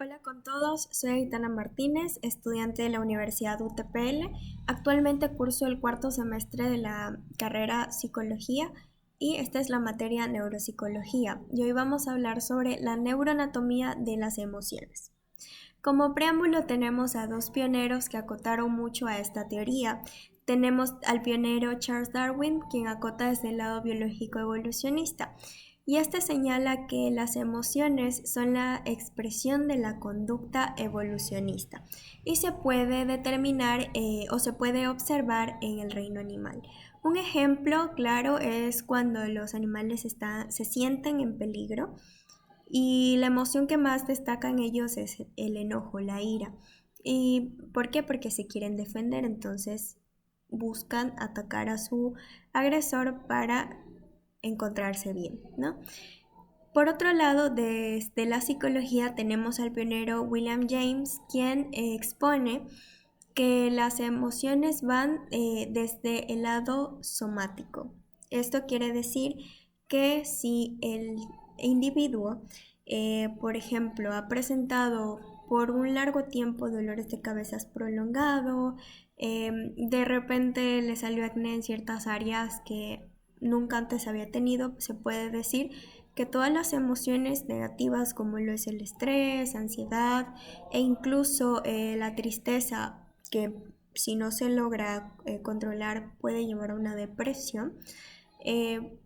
Hola con todos, soy Aitana Martínez, estudiante de la Universidad UTPL. Actualmente curso el cuarto semestre de la carrera Psicología y esta es la materia Neuropsicología. Y hoy vamos a hablar sobre la neuroanatomía de las emociones. Como preámbulo tenemos a dos pioneros que acotaron mucho a esta teoría. Tenemos al pionero Charles Darwin, quien acota desde el lado biológico evolucionista. Y este señala que las emociones son la expresión de la conducta evolucionista y se puede determinar o se puede observar en el reino animal. Un ejemplo claro es cuando los animales se sienten en peligro y la emoción que más destaca en ellos es el enojo, la ira. ¿Y por qué? Porque se quieren defender, entonces buscan atacar a su agresor para encontrarse bien, ¿no? Por otro lado, desde la psicología tenemos al pionero William James, quien expone que las emociones van desde el lado somático. Esto quiere decir que si el individuo, por ejemplo, ha presentado por un largo tiempo dolores de cabezas prolongado, de repente le salió acné en ciertas áreas que nunca antes había tenido, se puede decir que todas las emociones negativas como lo es el estrés, ansiedad e incluso la tristeza, que si no se logra controlar puede llevar a una depresión, eh,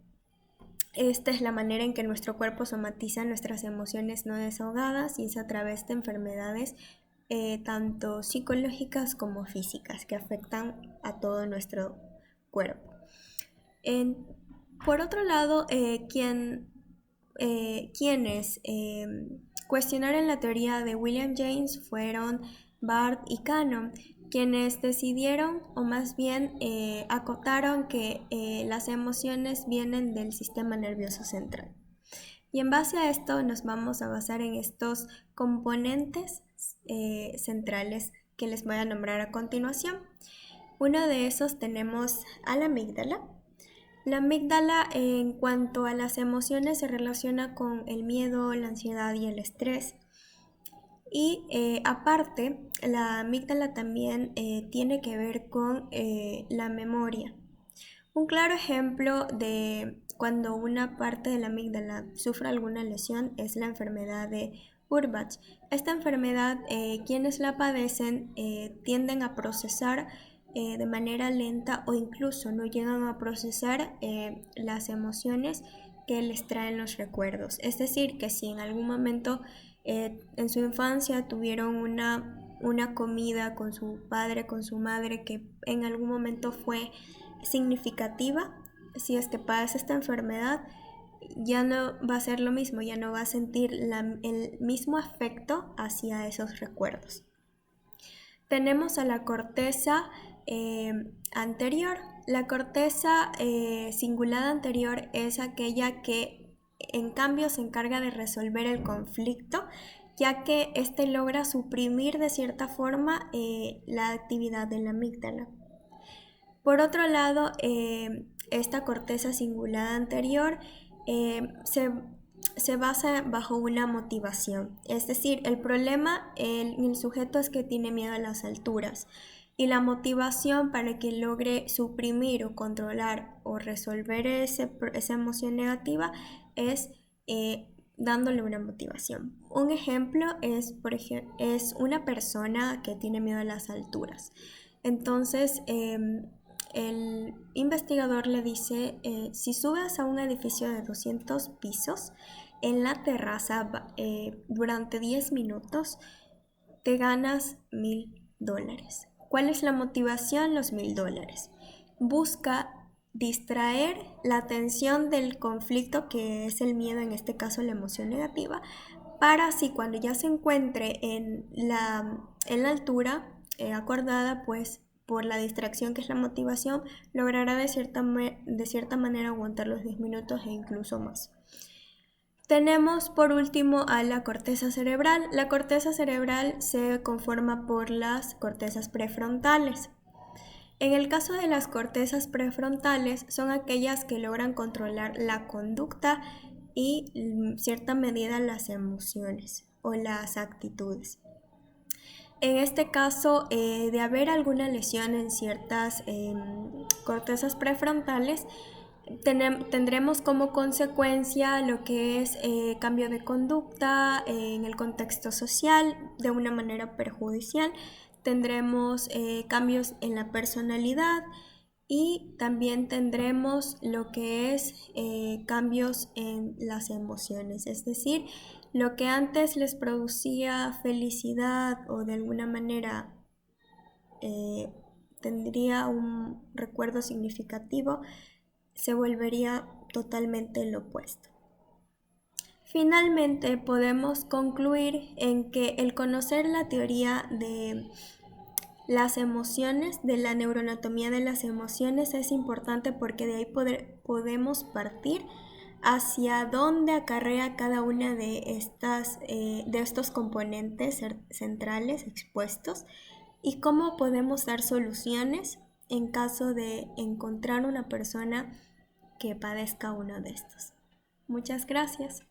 esta es la manera en que nuestro cuerpo somatiza nuestras emociones no desahogadas y es a través de enfermedades tanto psicológicas como físicas que afectan a todo nuestro cuerpo. En- por otro lado, quienes cuestionaron la teoría de William James fueron Barth y Cannon, quienes decidieron o más bien acotaron que las emociones vienen del sistema nervioso central. Y en base a esto nos vamos a basar en estos componentes centrales que les voy a nombrar a continuación. Uno de esos tenemos a la amígdala. La amígdala en cuanto a las emociones se relaciona con el miedo, la ansiedad y el estrés. Y aparte, la amígdala también tiene que ver con la memoria. Un claro ejemplo de cuando una parte de la amígdala sufre alguna lesión es la enfermedad de Urbach. Esta enfermedad, quienes la padecen tienden a procesar de manera lenta o incluso no llegan a procesar las emociones que les traen los recuerdos. Es decir, que si en algún momento en su infancia tuvieron una comida con su padre, con su madre, que en algún momento fue significativa, si es que padece esta enfermedad, ya no va a ser lo mismo, ya no va a sentir el mismo afecto hacia esos recuerdos. Tenemos a la corteza anterior. La corteza cingulada anterior es aquella que en cambio se encarga de resolver el conflicto, ya que éste logra suprimir de cierta forma la actividad de la amígdala. Por otro lado, esta corteza cingulada anterior se basa bajo una motivación. Es decir, el problema en el sujeto es que tiene miedo a las alturas y la motivación para que logre suprimir o controlar o resolver esa emoción negativa es dándole una motivación. Un ejemplo es una persona que tiene miedo a las alturas. Entonces, el investigador le dice, si subes a un edificio de 200 pisos, en la terraza durante 10 minutos, te ganas $1,000. ¿Cuál es la motivación? Los $1,000. Busca distraer la atención del conflicto, que es el miedo, en este caso la emoción negativa, para así cuando ya se encuentre en la altura acordada, pues por la distracción que es la motivación, logrará de cierta manera aguantar los 10 minutos e incluso más. Tenemos por último a la corteza cerebral. La corteza cerebral se conforma por las cortezas prefrontales. En el caso de las cortezas prefrontales son aquellas que logran controlar la conducta y en cierta medida las emociones. o las actitudes. En este caso, de haber alguna lesión en ciertas cortezas prefrontales, tendremos como consecuencia lo que es cambio de conducta en el contexto social de una manera perjudicial. Tendremos cambios en la personalidad y también tendremos lo que es cambios en las emociones, es decir, lo que antes les producía felicidad o de alguna manera tendría un recuerdo significativo, se volvería totalmente lo opuesto. Finalmente, podemos concluir en que el conocer la teoría de las emociones, de la neuroanatomía de las emociones, es importante porque de ahí podemos partir hacia dónde acarrea cada una de estos componentes centrales expuestos y cómo podemos dar soluciones en caso de encontrar una persona que padezca uno de estos. Muchas gracias.